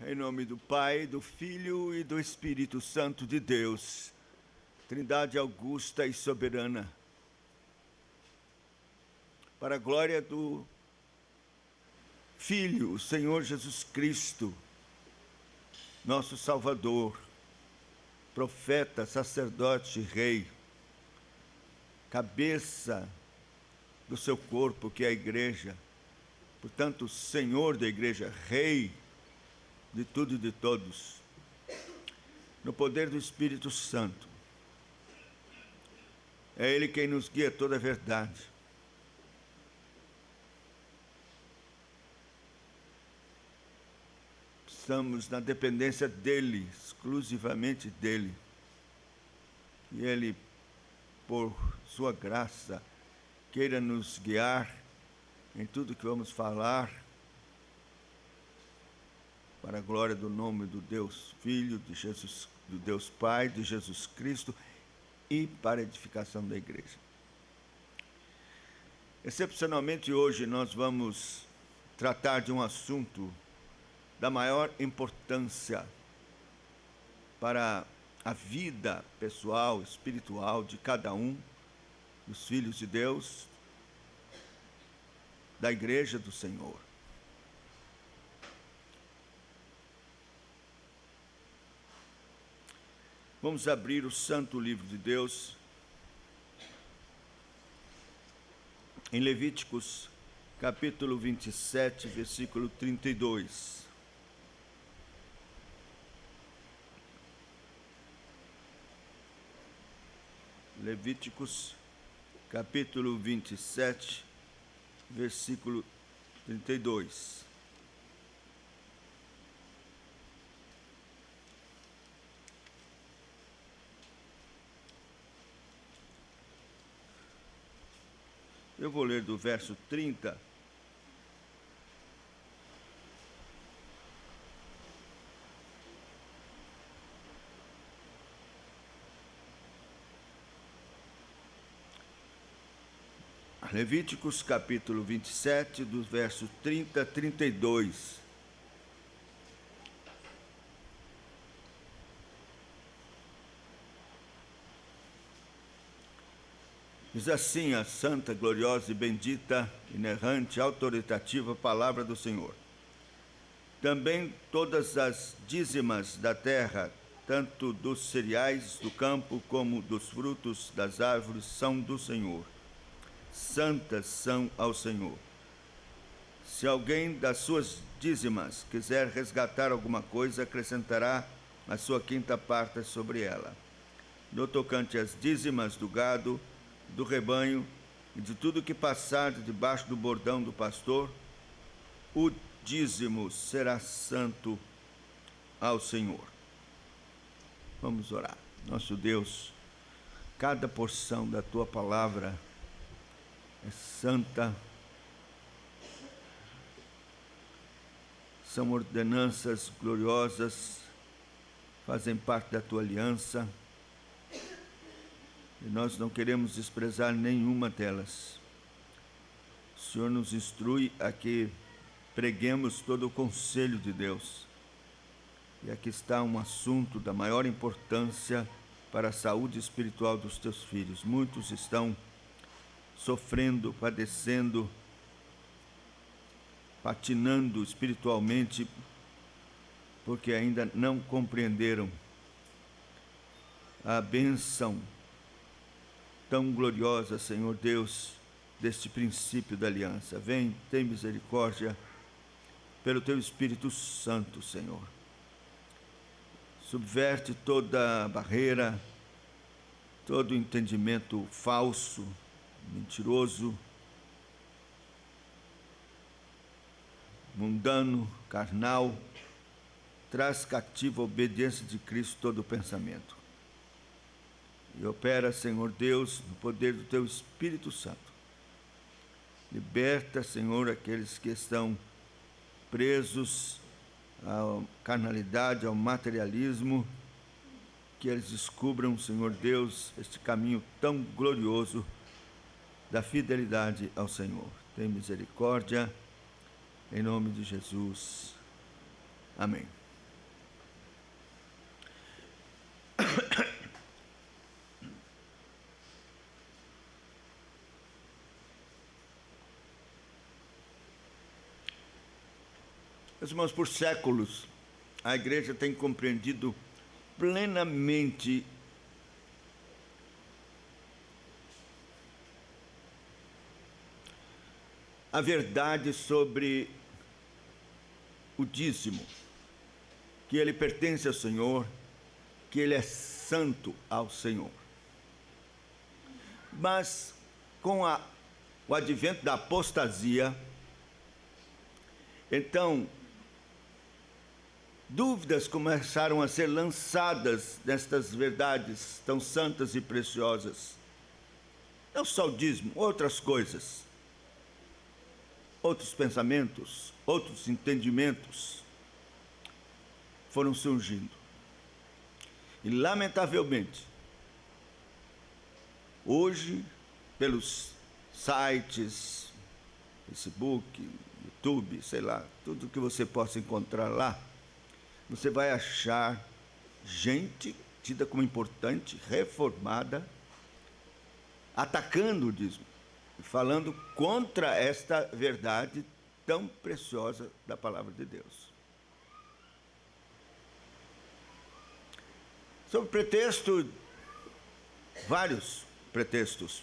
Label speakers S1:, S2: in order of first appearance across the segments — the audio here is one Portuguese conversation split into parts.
S1: Em nome do Pai, do Filho e do Espírito Santo de Deus, Trindade augusta e soberana, para a glória do Filho, o Senhor Jesus Cristo, nosso Salvador, profeta, sacerdote, rei, cabeça do seu corpo, que é a igreja, portanto, Senhor da igreja, rei de tudo e de todos, no poder do Espírito Santo. É Ele quem nos guia a toda a verdade. Estamos na dependência dEle, exclusivamente dEle. E Ele, por sua graça, queira nos guiar em tudo que vamos falar, para a glória do nome do Deus Filho, de Jesus, do Deus Pai, de Jesus Cristo, e para a edificação da igreja. Excepcionalmente hoje nós vamos tratar de um assunto da maior importância para a vida pessoal, espiritual de cada um dos filhos de Deus, da igreja do Senhor. Vamos abrir o Santo Livro de Deus em Levíticos, capítulo 27, versículo 32. Levíticos, capítulo 27, versículo 32. Eu vou ler do verso 30. Levíticos, capítulo 27, do verso 30 a 32. Diz assim a santa, gloriosa e bendita, inerrante, autoritativa palavra do Senhor. Também todas as dízimas da terra, tanto dos cereais do campo como dos frutos das árvores, são do Senhor. Santas são ao Senhor. Se alguém das suas dízimas quiser resgatar alguma coisa, acrescentará a sua quinta parte sobre ela. No tocante às dízimas do gado, do rebanho e de tudo que passar debaixo do bordão do pastor, o dízimo será santo ao Senhor. Vamos orar. Nosso Deus, cada porção da tua palavra é santa, são ordenanças gloriosas, fazem parte da tua aliança, e nós não queremos desprezar nenhuma delas. O Senhor nos instrui a que preguemos todo o conselho de Deus. E aqui está um assunto da maior importância para a saúde espiritual dos teus filhos. Muitos estão sofrendo, padecendo, patinando espiritualmente, porque ainda não compreenderam a bênção tão gloriosa, Senhor Deus, deste princípio da aliança. Vem, tem misericórdia pelo teu Espírito Santo, Senhor. Subverte toda barreira, todo entendimento falso, mentiroso, mundano, carnal. Traz cativo a obediência de Cristo todo o pensamento. E opera, Senhor Deus, no poder do teu Espírito Santo. Liberta, Senhor, aqueles que estão presos à carnalidade, ao materialismo, que eles descubram, Senhor Deus, este caminho tão glorioso da fidelidade ao Senhor. Tem misericórdia, em nome de Jesus. Amém. Meus irmãos, por séculos, a igreja tem compreendido plenamente a verdade sobre o dízimo, que ele pertence ao Senhor, que ele é santo ao Senhor. Mas com o advento da apostasia, então dúvidas começaram a ser lançadas nestas verdades tão santas e preciosas. Não só o dízimo, outras coisas, outros pensamentos, outros entendimentos foram surgindo. E, lamentavelmente, hoje, pelos sites, Facebook, YouTube, sei lá, tudo que você possa encontrar lá, você vai achar gente tida como importante, reformada, atacando o dízimo, falando contra esta verdade tão preciosa da palavra de Deus. Sob pretexto, vários pretextos,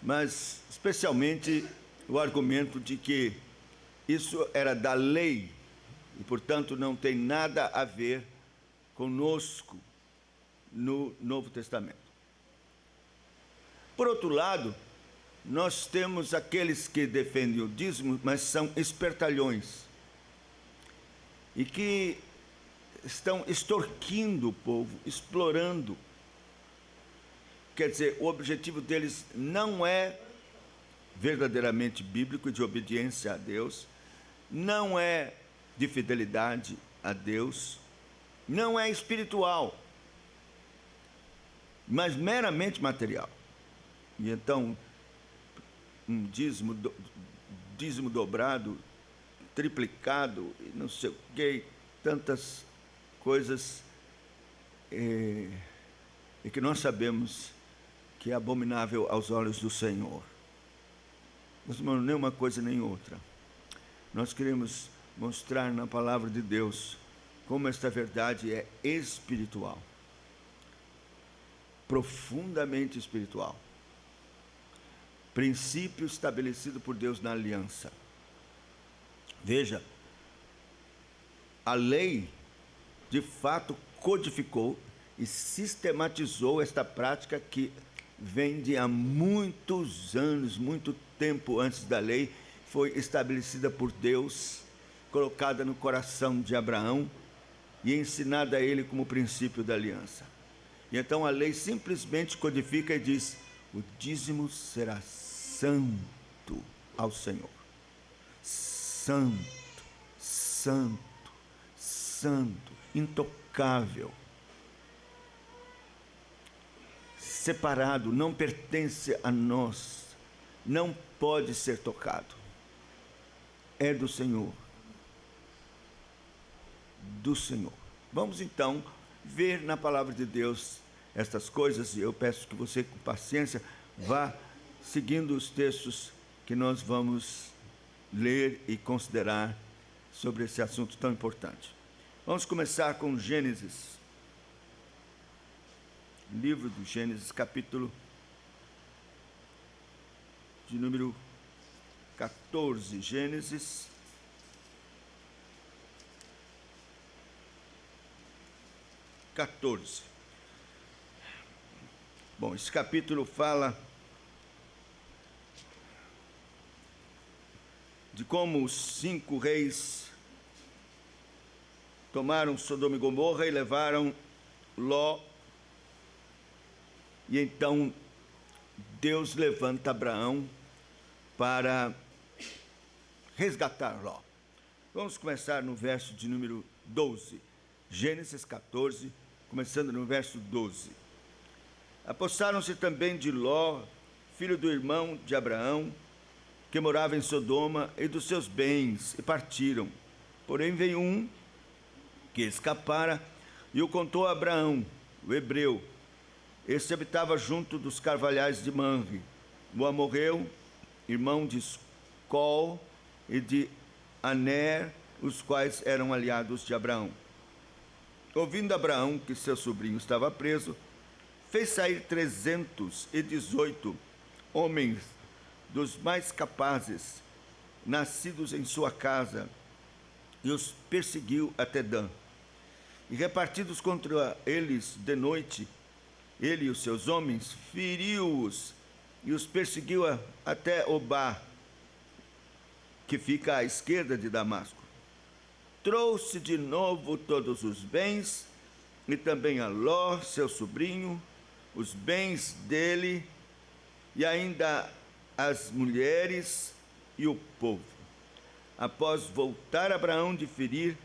S1: mas especialmente o argumento de que isso era da lei e, portanto, não tem nada a ver conosco no Novo Testamento. Por outro lado, nós temos aqueles que defendem o dízimo, mas são espertalhões e que estão extorquindo o povo, explorando. Quer dizer, o objetivo deles não é verdadeiramente bíblico, de obediência a Deus, não é de fidelidade a Deus, não é espiritual, mas meramente material. E então, um dízimo dobrado, triplicado, e não sei o que, tantas coisas e que nós sabemos que é abominável aos olhos do Senhor. Mas, irmão, nem uma coisa nem outra. Nós queremos mostrar na palavra de Deus como esta verdade é espiritual, profundamente espiritual. Princípio estabelecido por Deus na aliança. Veja, a lei de fato codificou e sistematizou esta prática que vem de há muitos anos, muito tempo antes da lei, foi estabelecida por Deus, colocada no coração de Abraão e ensinada a ele como princípio da aliança. E então a lei simplesmente codifica e diz: o dízimo será santo ao Senhor. Santo, santo, santo, intocável, separado, não pertence a nós, não pode ser tocado. É do Senhor. Do Senhor. Vamos então ver na palavra de Deus estas coisas, e eu peço que você, com paciência, vá seguindo os textos que nós vamos ler e considerar sobre esse assunto tão importante. Vamos começar com Gênesis. Livro do Gênesis, capítulo de número 14. Gênesis, (14). Bom, esse capítulo fala de como os 5 reis tomaram Sodoma e Gomorra e levaram Ló. E então Deus levanta Abraão para resgatar Ló. Vamos começar no verso de número 12. Gênesis 14, começando no verso 12. Apossaram-se também de Ló, filho do irmão de Abraão, que morava em Sodoma, e dos seus bens, e partiram. Porém veio um que escapara e o contou a Abraão, o hebreu. Este habitava junto dos carvalhais de Manre, o amorreu, irmão de Escol e de Aner, os quais eram aliados de Abraão. Ouvindo Abraão que seu sobrinho estava preso, fez sair 318 homens dos mais capazes, nascidos em sua casa, e os perseguiu até Dan. E repartidos contra eles de noite, ele e os seus homens, feriu-os e os perseguiu até Obá, que fica à esquerda de Damasco. Trouxe de novo todos os bens, e também a Ló, seu sobrinho, os bens dele, e ainda as mulheres e o povo. Após voltar Abraão de ferir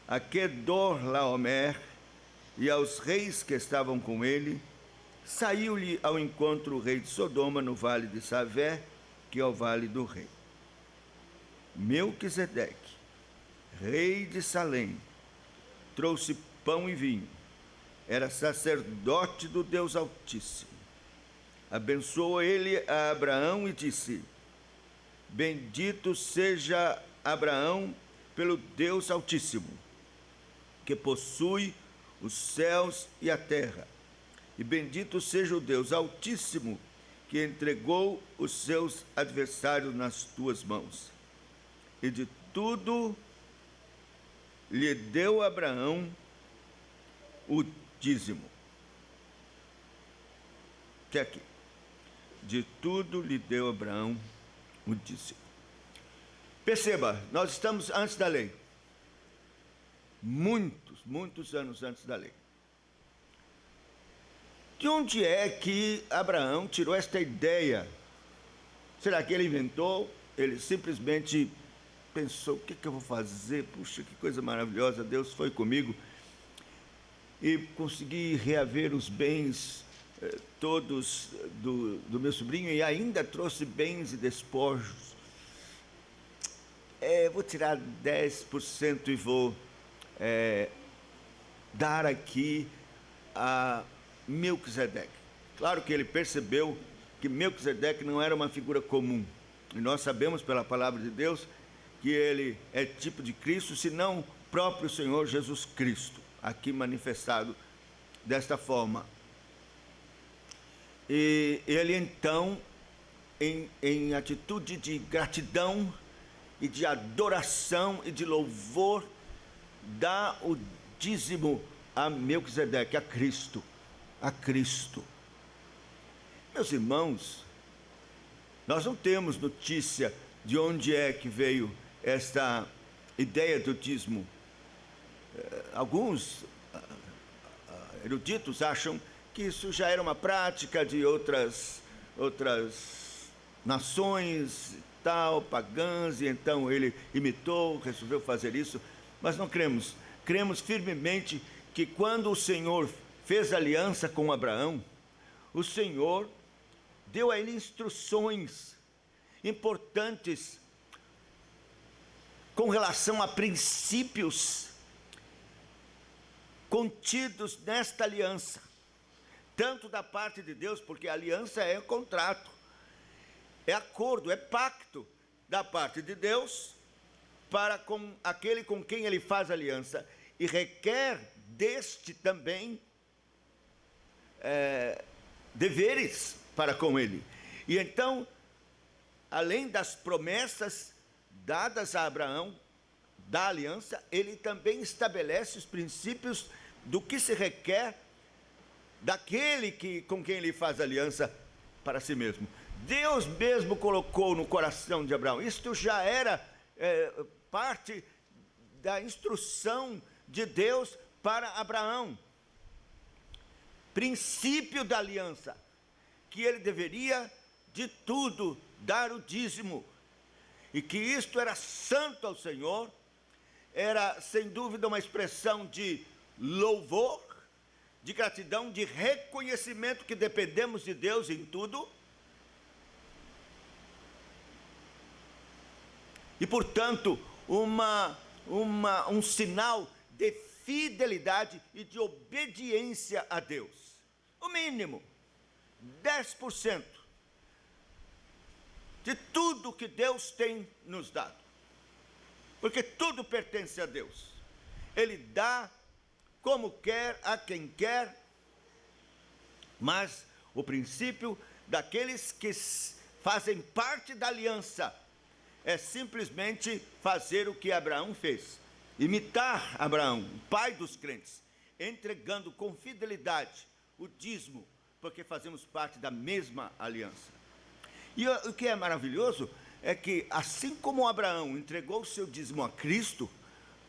S1: a Quedorlaomer e aos reis que estavam com ele, saiu-lhe ao encontro o rei de Sodoma no vale de Savé, que é o vale do rei. Melquisedeque, rei de Salém, trouxe pão e vinho. Era sacerdote do Deus Altíssimo. Abençoou ele a Abraão e disse: Bendito seja Abraão pelo Deus Altíssimo, que possui os céus e a terra. E bendito seja o Deus Altíssimo, que entregou os seus adversários nas tuas mãos. E de tudo lhe deu Abraão o dízimo. Até aqui. De tudo lhe deu Abraão o dízimo. Perceba, nós estamos antes da lei. Muitos anos antes da lei. De onde é que Abraão tirou esta ideia? Será que ele inventou? Ele simplesmente pensou: o que eu vou fazer? Puxa, que coisa maravilhosa, Deus foi comigo. E consegui reaver os bens todos do meu sobrinho, e ainda trouxe bens e despojos. Vou tirar 10% e vou dar aqui a Melquisedeque. Claro que ele percebeu que Melquisedeque não era uma figura comum. E nós sabemos pela palavra de Deus que ele é tipo de Cristo, se não o próprio Senhor Jesus Cristo, aqui manifestado desta forma. E ele então, em atitude de gratidão e de adoração e de louvor, dá o dízimo a Melquisedeque, a Cristo. Meus irmãos, nós não temos notícia de onde é que veio esta ideia do dízimo. Alguns eruditos acham que isso já era uma prática de outras nações e tal, pagãs, e então ele imitou, resolveu fazer isso. Mas não cremos. Cremos firmemente que quando o Senhor fez aliança com Abraão, o Senhor deu a ele instruções importantes com relação a princípios contidos nesta aliança, tanto da parte de Deus, porque a aliança é contrato, é acordo, é pacto da parte de Deus para com aquele com quem ele faz aliança, e requer deste também deveres para com ele. E então, além das promessas dadas a Abraão, da aliança, ele também estabelece os princípios do que se requer daquele com quem ele faz aliança para si mesmo. Deus mesmo colocou no coração de Abraão, isto já era parte da instrução de Deus para Abraão, princípio da aliança, que ele deveria de tudo dar o dízimo, e que isto era santo ao Senhor, era sem dúvida uma expressão de louvor, de gratidão, de reconhecimento que dependemos de Deus em tudo, e portanto um sinal de fidelidade e de obediência a Deus. O mínimo 10% de tudo que Deus tem nos dado. porque tudo pertence a Deus. Ele dá como quer, a quem quer, mas o princípio daqueles que fazem parte da aliança é simplesmente fazer o que Abraão fez, imitar Abraão, o pai dos crentes, entregando com fidelidade o dízimo, porque fazemos parte da mesma aliança. E o que é maravilhoso é que, assim como Abraão entregou o seu dízimo a Cristo,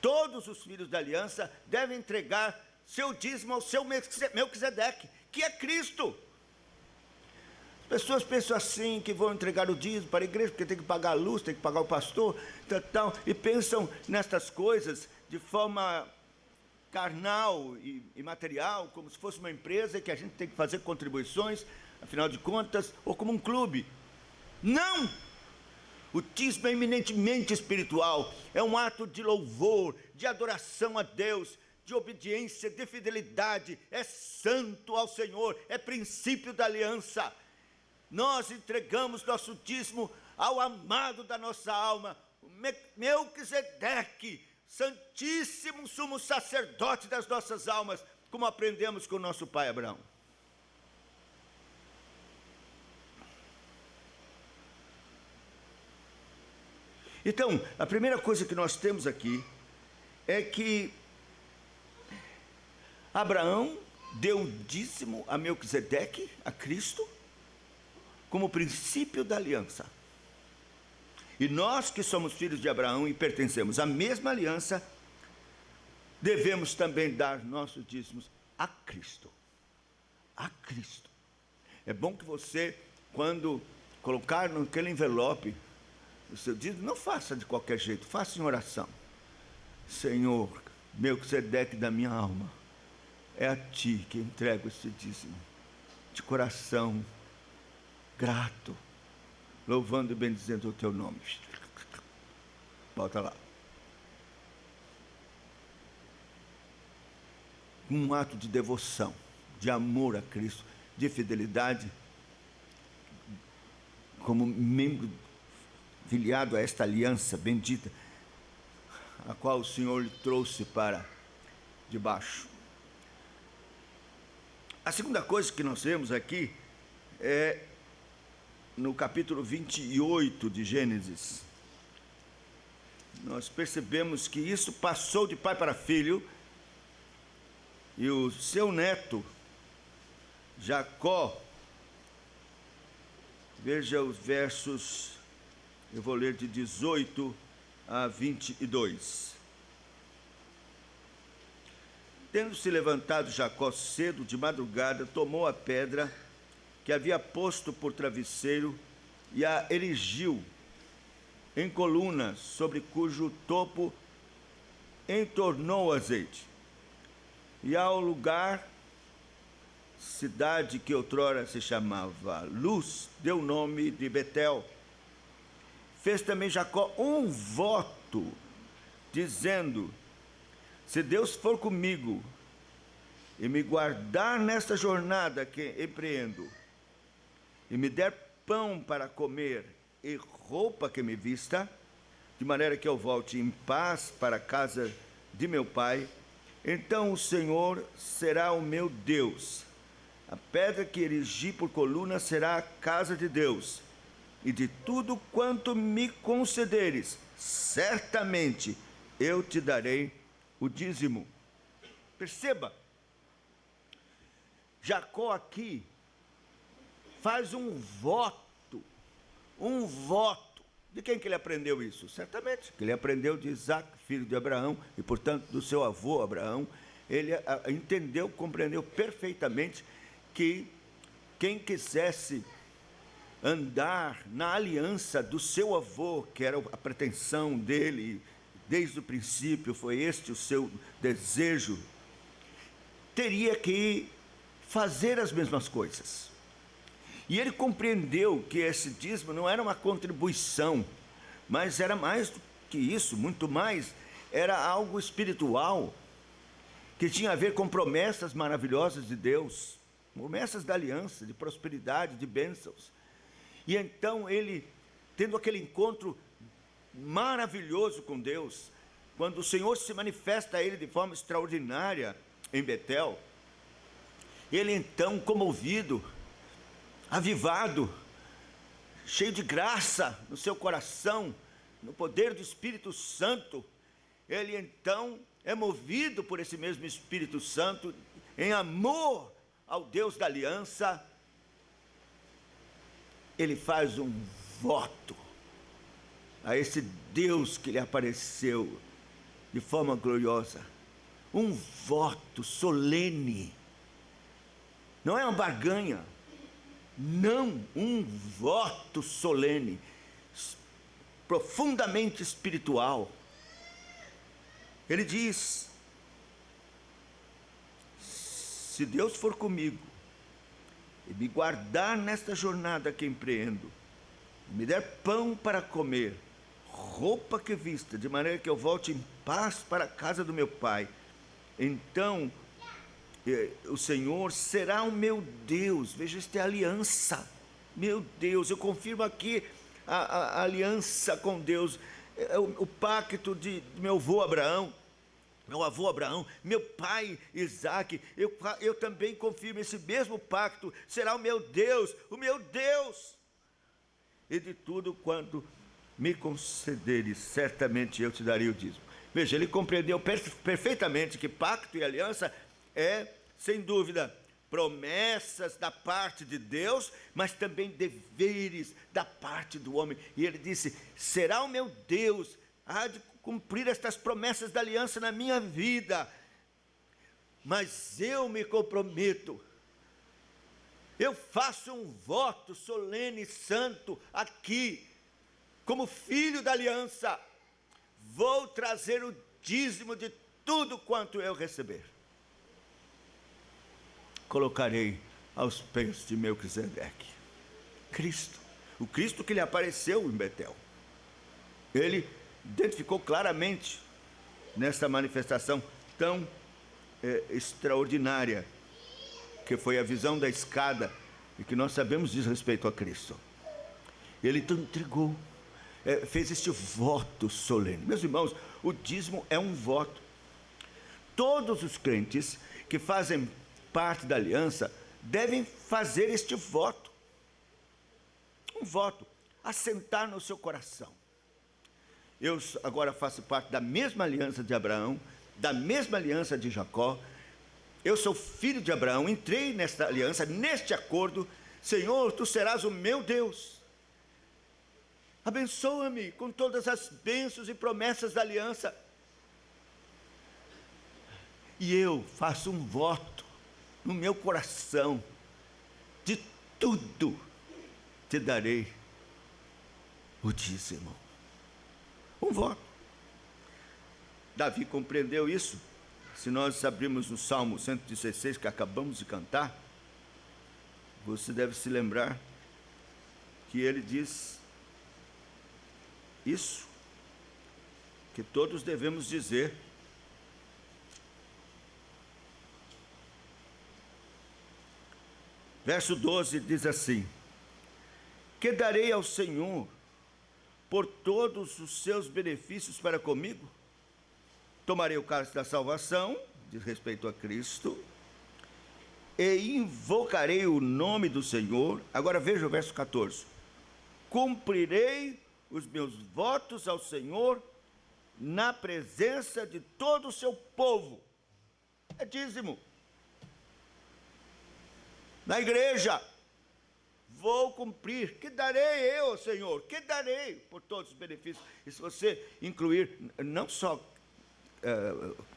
S1: todos os filhos da aliança devem entregar seu dízimo ao seu Melquisedeque, que é Cristo. As pessoas pensam assim, que vão entregar o dízimo para a igreja, porque tem que pagar a luz, tem que pagar o pastor, tal, e pensam nestas coisas de forma carnal e material, como se fosse uma empresa que a gente tem que fazer contribuições, afinal de contas, ou como um clube. Não! O dízimo é eminentemente espiritual, é um ato de louvor, de adoração a Deus, de obediência, de fidelidade, é santo ao Senhor, é princípio da aliança. Nós entregamos nosso dízimo ao amado da nossa alma, o Melquisedeque, santíssimo sumo sacerdote das nossas almas, como aprendemos com o nosso pai Abraão. Então, a primeira coisa que nós temos aqui é que Abraão deu o dízimo a Melquisedeque, a Cristo, como princípio da aliança. E nós que somos filhos de Abraão e pertencemos à mesma aliança, devemos também dar nossos dízimos a Cristo. A Cristo. É bom que você, quando colocar naquele envelope o seu dízimo, não faça de qualquer jeito, faça em oração. Senhor, Melquisedeque da minha alma, é a Ti que entrego esse dízimo, de coração grato, louvando e bendizendo o Teu nome. Volta lá. Um ato de devoção, de amor a Cristo, de fidelidade, como membro filiado a esta aliança bendita, a qual o Senhor lhe trouxe para debaixo. A segunda coisa que nós vemos aqui é no capítulo 28 de Gênesis. Nós percebemos que isso passou de pai para filho, e o seu neto, Jacó, veja os versos, eu vou ler de 18 a 22. Tendo-se levantado Jacó cedo de madrugada, tomou a pedra que havia posto por travesseiro e a erigiu em colunas, sobre cujo topo entornou o azeite. E ao lugar, cidade que outrora se chamava Luz, deu o nome de Betel. Fez também Jacó um voto, dizendo: se Deus for comigo e me guardar nesta jornada que empreendo, e me der pão para comer e roupa que me vista, de maneira que eu volte em paz para a casa de meu pai, então o Senhor será o meu Deus. A pedra que erigi por coluna será a casa de Deus, e de tudo quanto me concederes, certamente eu te darei o dízimo. Perceba, Jacó aqui faz um voto. De quem que ele aprendeu isso? Certamente que ele aprendeu de Isaac, filho de Abraão, e portanto do seu avô Abraão. Ele entendeu, compreendeu perfeitamente que quem quisesse andar na aliança do seu avô, que era a pretensão dele, desde o princípio foi este o seu desejo, teria que fazer as mesmas coisas. E ele compreendeu que esse dízimo não era uma contribuição, mas era mais do que isso, muito mais, era algo espiritual, que tinha a ver com promessas maravilhosas de Deus, promessas da aliança, de prosperidade, de bênçãos. E então ele, tendo aquele encontro maravilhoso com Deus, quando o Senhor se manifesta a ele de forma extraordinária em Betel, ele então, comovido, avivado, cheio de graça no seu coração, no poder do Espírito Santo, ele então é movido por esse mesmo Espírito Santo, em amor ao Deus da aliança, ele faz um voto a esse Deus que lhe apareceu de forma gloriosa, um voto solene, não é uma barganha, não, um voto solene, profundamente espiritual. Ele diz: se Deus for comigo e me guardar nesta jornada que empreendo, me der pão para comer, roupa que vista, de maneira que eu volte em paz para a casa do meu pai, então o Senhor será o meu Deus. Veja, esta é a aliança. Meu Deus, eu confirmo aqui a aliança com Deus, o pacto de meu avô Abraão, meu pai Isaque. Eu também confirmo esse mesmo pacto. Será o meu Deus, e de tudo quanto me concederes, certamente eu te darei o dízimo. Veja, ele compreendeu perfeitamente que pacto e aliança é, sem dúvida, promessas da parte de Deus, mas também deveres da parte do homem. E ele disse: será o meu Deus, há de cumprir estas promessas da aliança na minha vida, mas eu me comprometo, eu faço um voto solene e santo aqui, como filho da aliança, vou trazer o dízimo de tudo quanto eu receber. Colocarei aos pés de Melquisedeque. Cristo, o Cristo que lhe apareceu em Betel. Ele identificou claramente nessa manifestação tão extraordinária, que foi a visão da escada, e que nós sabemos diz respeito a Cristo. Ele então entregou, fez este voto solene. Meus irmãos, o dízimo é um voto. Todos os crentes que fazem parte da aliança devem fazer este voto. Um voto, assentar no seu coração: eu agora faço parte da mesma aliança de Abraão, da mesma aliança de Jacó. Eu sou filho de Abraão, entrei nesta aliança, neste acordo. Senhor, tu serás o meu Deus. Abençoa-me com todas as bênçãos e promessas da aliança. E eu faço um voto no meu coração: de tudo te darei o dízimo. Um voto. Davi compreendeu isso. Se nós abrirmos o Salmo 116, que acabamos de cantar, você deve se lembrar que ele diz isso, que todos devemos dizer. Verso 12 diz assim: que darei ao Senhor por todos os seus benefícios para comigo? Tomarei o cálice da salvação, diz respeito a Cristo, e invocarei o nome do Senhor. Agora veja o verso 14: cumprirei os meus votos ao Senhor na presença de todo o seu povo. É dízimo. Na igreja, vou cumprir. Que darei eu, Senhor? Que darei por todos os benefícios? E se você incluir não só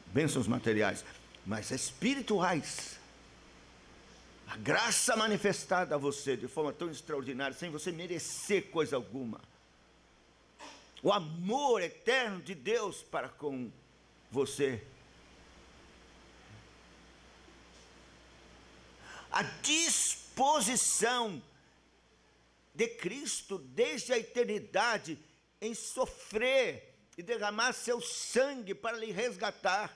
S1: bênçãos materiais, mas espirituais, a graça manifestada a você de forma tão extraordinária, sem você merecer coisa alguma, o amor eterno de Deus para com você, a disposição de Cristo desde a eternidade em sofrer e derramar seu sangue para lhe resgatar,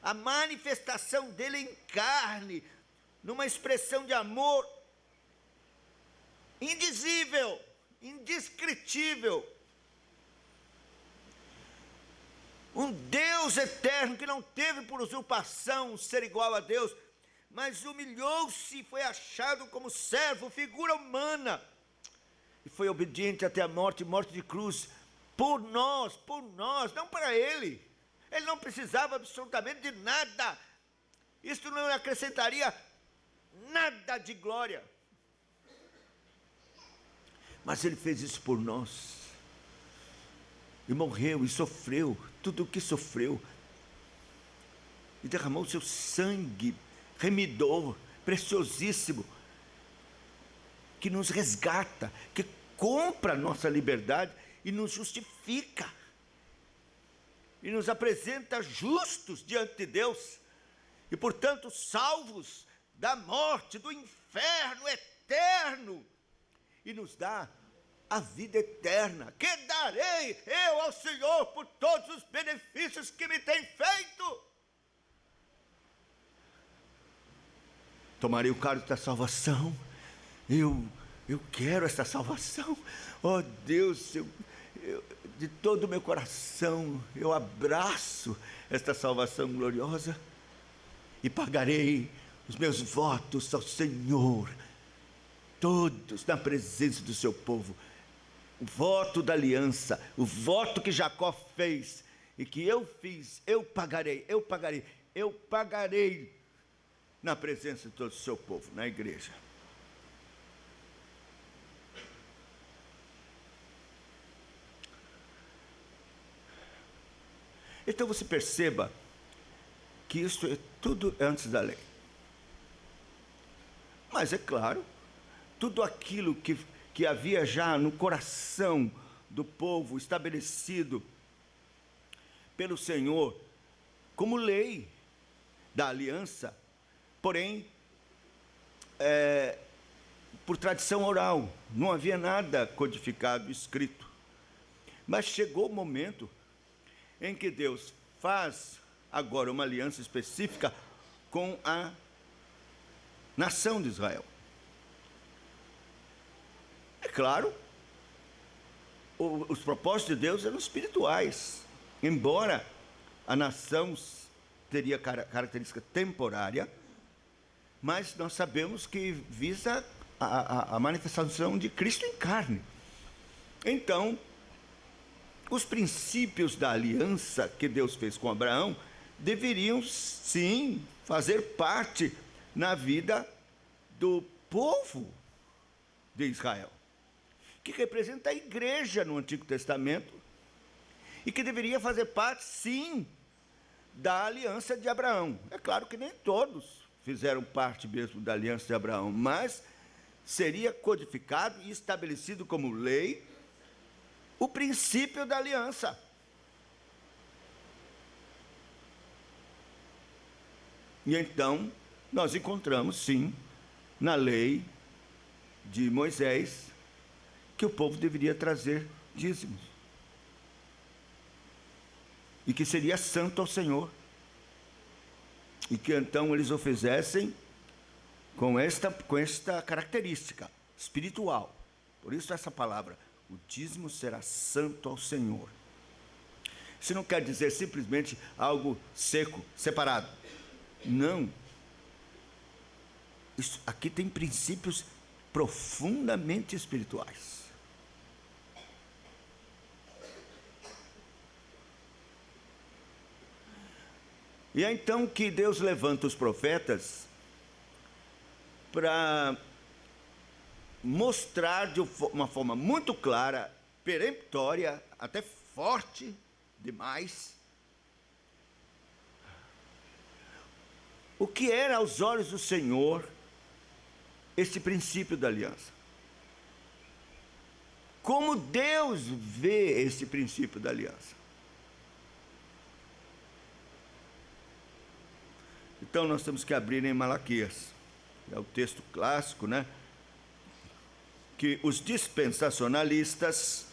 S1: a manifestação dele em carne, numa expressão de amor indizível, indescritível, Um Deus eterno que não teve por usurpação ser igual a Deus, mas humilhou-se e foi achado como servo, figura humana, e foi obediente até a morte, morte de cruz, por nós, não para ele. Ele não precisava absolutamente de nada. Isto não acrescentaria nada de glória. Mas ele fez isso por nós. E morreu e sofreu tudo o que sofreu. E derramou seu sangue remidor, preciosíssimo, que nos resgata, que compra a nossa liberdade e nos justifica. E nos apresenta justos diante de Deus. E, portanto, salvos da morte, do inferno eterno. E nos dá a vida eterna. Que darei eu ao Senhor por todos os benefícios que me tem feito? Tomarei o cálice da salvação. Eu quero essa salvação. Oh Deus, de todo o meu coração, eu abraço esta salvação gloriosa e pagarei os meus votos ao Senhor, todos na presença do seu povo. O voto da aliança, o voto que Jacó fez e que eu fiz, eu pagarei na presença de todo o seu povo, na igreja. Então você perceba que isso é tudo antes da lei. Mas é claro, tudo aquilo que havia já no coração do povo estabelecido pelo Senhor como lei da aliança, porém, por tradição oral, não havia nada codificado, escrito. Mas chegou o momento em que Deus faz agora uma aliança específica com a nação de Israel. É claro, os propósitos de Deus eram espirituais, embora a nação teria característica temporária, mas nós sabemos que visa a manifestação de Cristo em carne. Então, os princípios da aliança que Deus fez com Abraão deveriam, sim, fazer parte na vida do povo de Israel, que representa a igreja no Antigo Testamento e que deveria fazer parte, sim, da aliança de Abraão. É claro que nem todos fizeram parte mesmo da aliança de Abraão, mas seria codificado e estabelecido como lei o princípio da aliança. E então, nós encontramos, sim, na lei de Moisés, que o povo deveria trazer dízimos. E que seria santo ao Senhor. E que então eles o fizessem com esta característica espiritual. Por isso essa palavra, o dízimo será santo ao Senhor. Isso não quer dizer simplesmente algo seco, separado. Não. Isso aqui tem princípios profundamente espirituais. E é então que Deus levanta os profetas para mostrar de uma forma muito clara, peremptória, até forte demais, o que era aos olhos do Senhor esse princípio da aliança. Como Deus vê esse princípio da aliança. Então nós temos que abrir em Malaquias, é o texto clássico, né? Que os dispensacionalistas,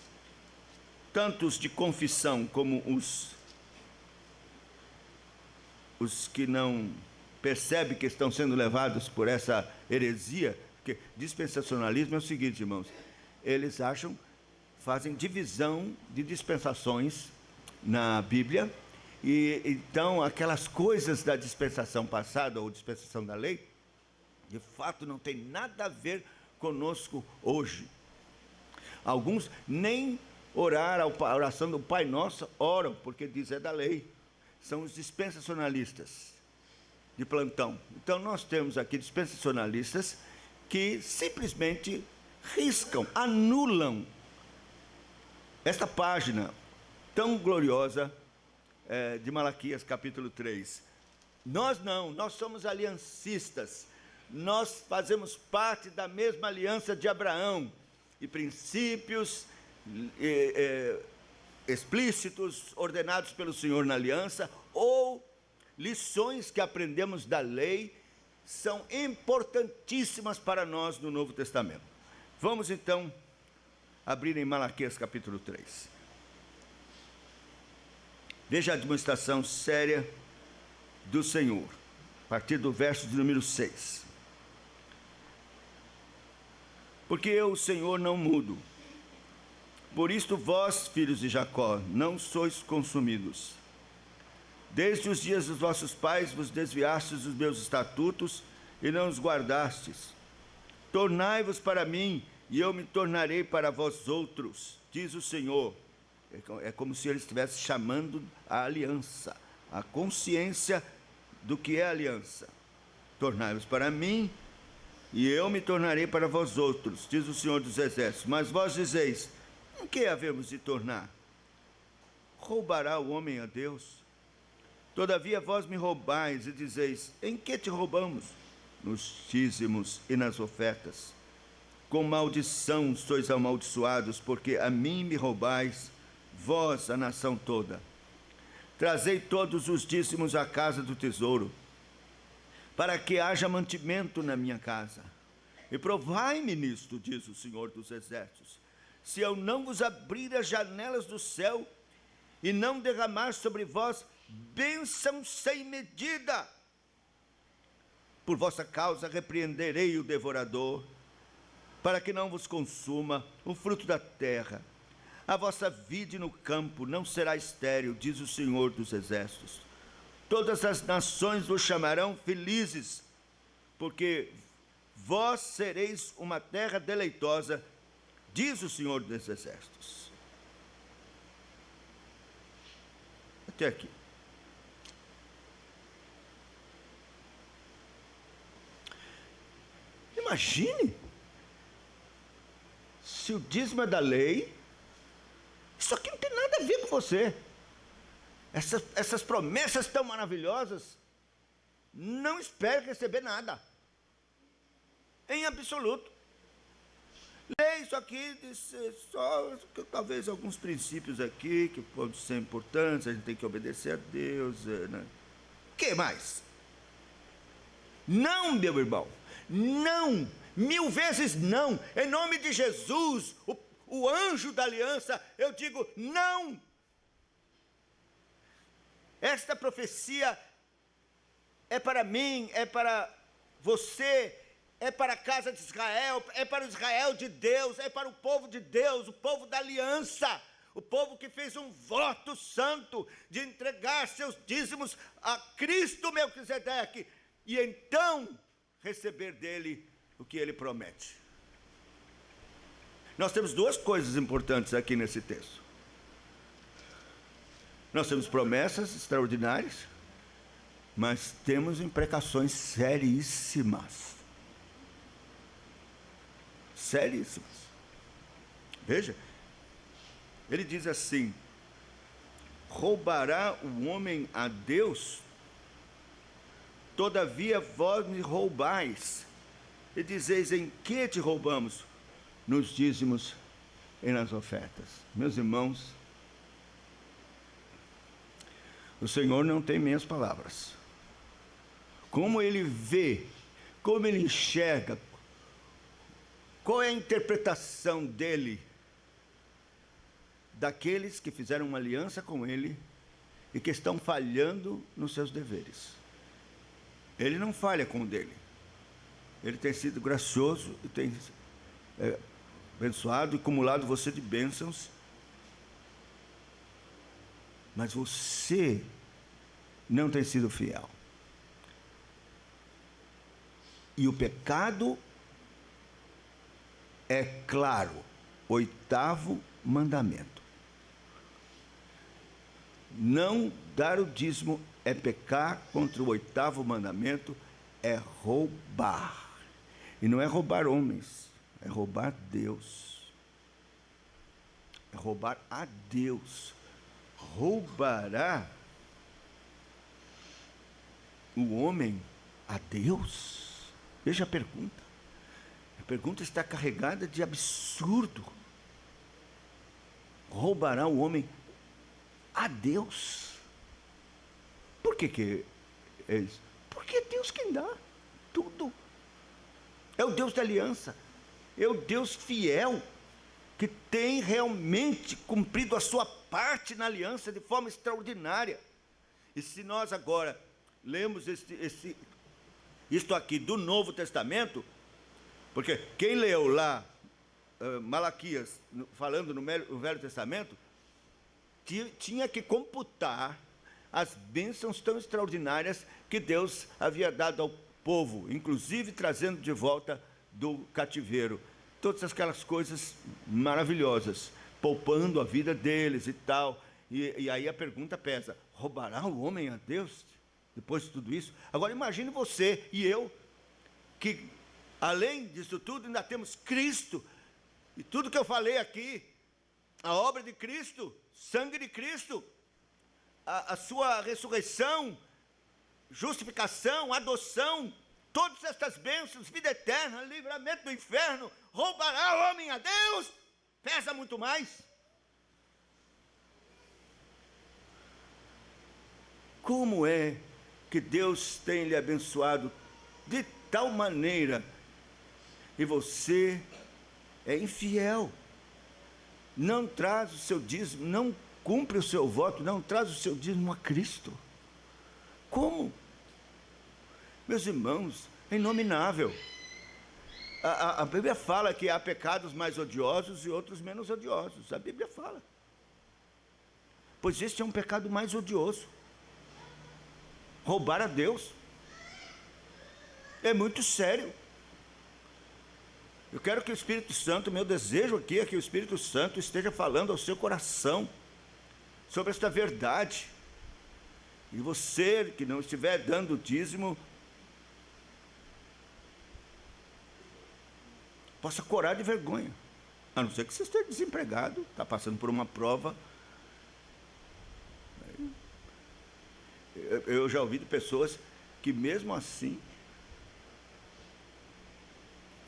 S1: tanto os de confissão como os que não percebem que estão sendo levados por essa heresia, porque dispensacionalismo é o seguinte, irmãos, eles fazem divisão de dispensações na Bíblia, E então aquelas coisas da dispensação passada ou dispensação da lei, de fato não tem nada a ver conosco hoje. Alguns nem orar a oração do Pai Nosso oram, porque diz é da lei. São os dispensacionalistas de plantão. Então nós temos aqui dispensacionalistas que simplesmente riscam, anulam esta página tão gloriosa de Malaquias capítulo 3. Nós não, nós somos aliancistas. Nós fazemos parte da mesma aliança de Abraão, e princípios explícitos ordenados pelo Senhor na aliança, ou lições que aprendemos da lei, são importantíssimas para nós no Novo Testamento. Vamos então abrir em Malaquias capítulo 3. Veja a demonstração séria do Senhor, a partir do verso de número 6. Porque eu, o Senhor, não mudo. Por isto vós, filhos de Jacó, não sois consumidos. Desde os dias dos vossos pais vos desviastes dos meus estatutos e não os guardastes. Tornai-vos para mim, e eu me tornarei para vós outros, diz o Senhor. É como se ele estivesse chamando a aliança, a consciência do que é aliança. Tornai-vos para mim, e eu me tornarei para vós outros, diz o Senhor dos Exércitos. Mas vós dizeis, em que havemos de tornar? Roubará o homem a Deus? Todavia vós me roubais e dizeis, em que te roubamos? Nos dízimos e nas ofertas. Com maldição sois amaldiçoados, porque a mim me roubais, vós, a nação toda. Trazei todos os dízimos à casa do tesouro, para que haja mantimento na minha casa. E provai-me nisto, diz o Senhor dos Exércitos, se eu não vos abrir as janelas do céu e não derramar sobre vós bênção sem medida. Por vossa causa repreenderei o devorador, para que não vos consuma o fruto da terra. A vossa vide no campo não será estéril, diz o Senhor dos Exércitos. Todas as nações vos chamarão felizes, porque vós sereis uma terra deleitosa, diz o Senhor dos Exércitos. Até aqui. Imagine se o dízimo é da lei. Isso aqui não tem nada a ver com você. Essas promessas tão maravilhosas, não espere receber nada, em absoluto. Leia isso aqui, só talvez alguns princípios aqui que podem ser importantes, a gente tem que obedecer a Deus, né? Que mais? Não, meu irmão, não, 1000 vezes não, em nome de Jesus, o anjo da aliança, eu digo não. Esta profecia é para mim, é para você, é para a casa de Israel, é para o Israel de Deus, é para o povo de Deus, o povo da aliança, o povo que fez um voto santo de entregar seus dízimos a Cristo Melquisedeque, e então receber dele o que ele promete. Nós temos duas coisas importantes aqui nesse texto. Nós temos promessas extraordinárias, mas temos imprecações seríssimas. Seríssimas. Veja, ele diz assim: roubará o homem a Deus? Todavia vós me roubais, e dizeis, em que te roubamos? Nos dízimos e nas ofertas. Meus irmãos, o Senhor não tem meias palavras. Como ele vê, como ele enxerga, qual é a interpretação dele daqueles que fizeram uma aliança com ele e que estão falhando nos seus deveres. Ele não falha com o dele. Ele tem sido gracioso e tem abençoado e acumulado você de bênçãos. Mas você não tem sido fiel. E o pecado é claro, 8º mandamento. Não dar o dízimo é pecar contra o 8º mandamento, é roubar. E não é roubar homens, é roubar Deus. É roubar a Deus. Roubará o homem a Deus? Veja a pergunta. A pergunta está carregada de absurdo. Roubará o homem a Deus? Por que é isso? Porque é Deus quem dá tudo. É o Deus da aliança. É o Deus fiel, que tem realmente cumprido a sua parte na aliança de forma extraordinária. E se nós agora lemos isto aqui do Novo Testamento, porque quem leu lá Malaquias, falando no Velho Testamento, tinha que computar as bênçãos tão extraordinárias que Deus havia dado ao povo, inclusive trazendo de volta do cativeiro todas aquelas coisas maravilhosas, poupando a vida deles e tal. E aí a pergunta pesa: roubará o homem a Deus depois de tudo isso? Agora imagine você e eu, que além disso tudo ainda temos Cristo, e tudo que eu falei aqui, a obra de Cristo, sangue de Cristo, a sua ressurreição, justificação, adoção, todas estas bênçãos, vida eterna, livramento do inferno. Roubará o homem a Deus? Pesa muito mais. Como é que Deus tem lhe abençoado de tal maneira e você é infiel? Não traz o seu dízimo, não cumpre o seu voto, não traz o seu dízimo a Cristo. Como? Meus irmãos, é inominável. A Bíblia fala que há pecados mais odiosos e outros menos odiosos. A Bíblia fala. Pois este é um pecado mais odioso. Roubar a Deus. É muito sério. Eu quero que o Espírito Santo, meu desejo aqui é que o Espírito Santo esteja falando ao seu coração sobre esta verdade. E você que não estiver dando o dízimo, possa corar de vergonha, a não ser que você esteja desempregado, está passando por uma prova. Eu já ouvi de pessoas que mesmo assim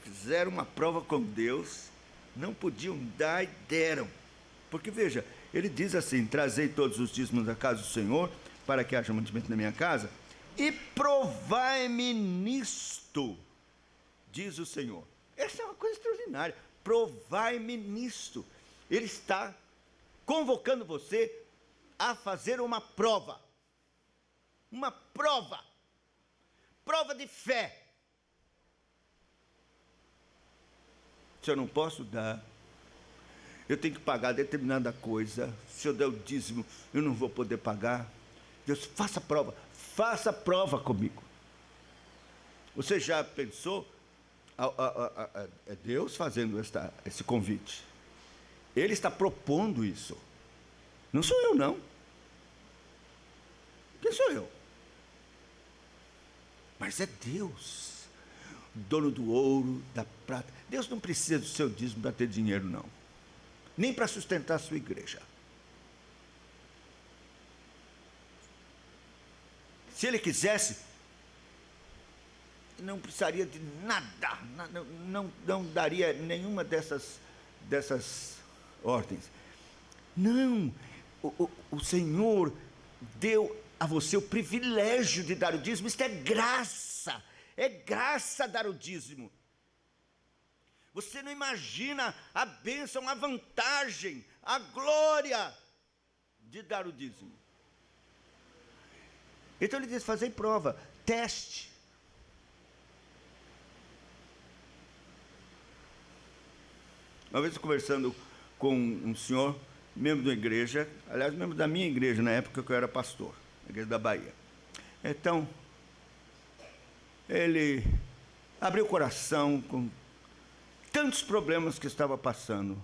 S1: fizeram uma prova com Deus, não podiam dar e deram. Porque veja, ele diz assim: trazei todos os dízimos da casa do Senhor, para que haja mantimento na minha casa, e provai-me nisto, diz o Senhor. Essa é uma coisa extraordinária. Provai-me nisto. Ele está convocando você a fazer uma prova. Uma prova. Prova de fé. Se eu não posso dar, eu tenho que pagar determinada coisa. Se eu der o dízimo, eu não vou poder pagar. Deus, faça prova comigo. Você já pensou? É Deus fazendo esse convite. Ele está propondo isso. Não sou eu, não. Quem sou eu? Mas é Deus, dono do ouro, da prata. Deus não precisa do seu dízimo para ter dinheiro, não. Nem para sustentar a sua igreja. Se ele quisesse, não precisaria de nada, não daria nenhuma dessas ordens. Não, o Senhor deu a você o privilégio de dar o dízimo. Isto é graça dar o dízimo. Você não imagina a bênção, a vantagem, a glória de dar o dízimo. Então ele diz: fazei prova, teste. Uma vez conversando com um senhor, membro da igreja, aliás, membro da minha igreja, na época que eu era pastor, na igreja da Bahia. Então, ele abriu o coração com tantos problemas que estava passando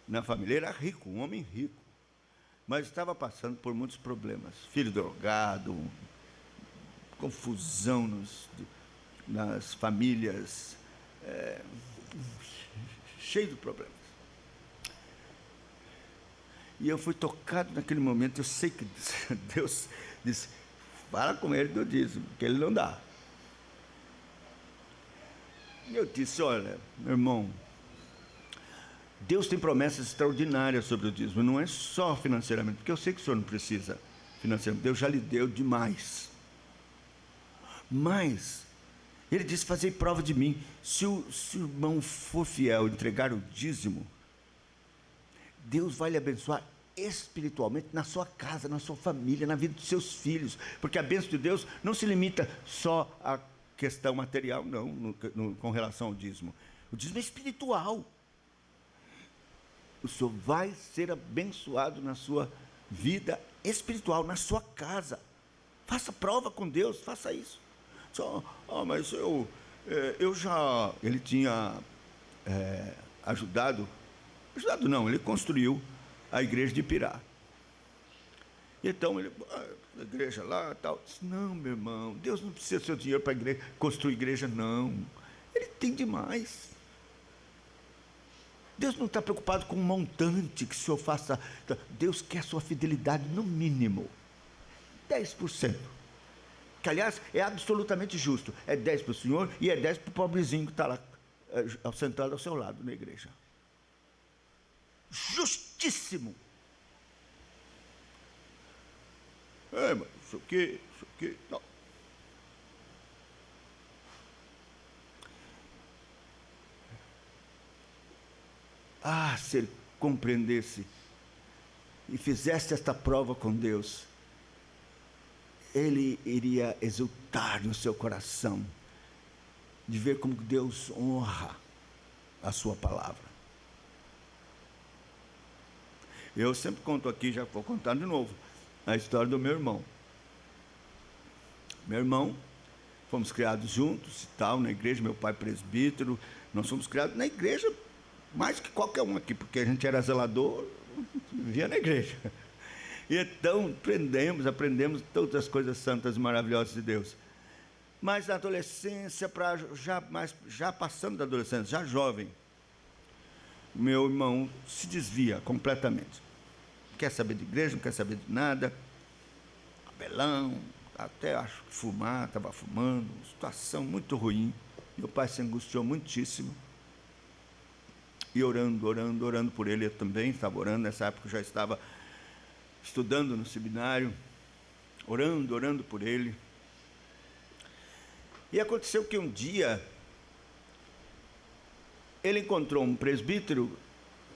S1: na família. Ele era rico, um homem rico, mas estava passando por muitos problemas. Filho drogado, confusão nas famílias, cheio de problemas. E eu fui tocado naquele momento. Eu sei que Deus disse: fala com ele do dízimo, que ele não dá. E eu disse: olha, meu irmão, Deus tem promessas extraordinárias sobre o dízimo, não é só financeiramente, porque eu sei que o senhor não precisa financeiramente, Deus já lhe deu demais. Mas ele disse: fazei prova de mim. Se o irmão for fiel, entregar o dízimo, Deus vai lhe abençoar espiritualmente na sua casa, na sua família, na vida dos seus filhos, porque a bênção de Deus não se limita só à questão material, não, com relação ao dízimo. O dízimo é espiritual. O senhor vai ser abençoado na sua vida espiritual, na sua casa. Faça prova com Deus, faça isso. Mas eu já... Ele tinha ajudado não, ele construiu a igreja de Pirá. Então ele, a igreja lá, tal. Disse: não, meu irmão, Deus não precisa do seu dinheiro para construir igreja, não. Ele tem demais. Deus não está preocupado com um montante que o senhor faça. Deus quer sua fidelidade, no mínimo 10%. Que, aliás, é absolutamente justo. É 10 para o senhor e é 10 para o pobrezinho que está lá, sentado ao seu lado na igreja. Justíssimo. Mas isso aqui, não. Se ele compreendesse e fizesse esta prova com Deus, ele iria exultar no seu coração de ver como Deus honra a sua palavra. Eu sempre conto aqui, já vou contar de novo, a história do meu irmão. Meu irmão, fomos criados juntos e tal, na igreja, meu pai presbítero. Nós fomos criados na igreja mais que qualquer um aqui, porque a gente era zelador, vivia na igreja. E então aprendemos todas as coisas santas e maravilhosas de Deus. Mas na adolescência, já passando da adolescência, já jovem, meu irmão se desvia completamente. Quer saber de igreja, não quer saber de nada. Cabelão, até acho que estava fumando, situação muito ruim. Meu pai se angustiou muitíssimo. E orando por ele. Eu também estava orando, nessa época eu já estava estudando no seminário, orando por ele. E aconteceu que um dia ele encontrou um presbítero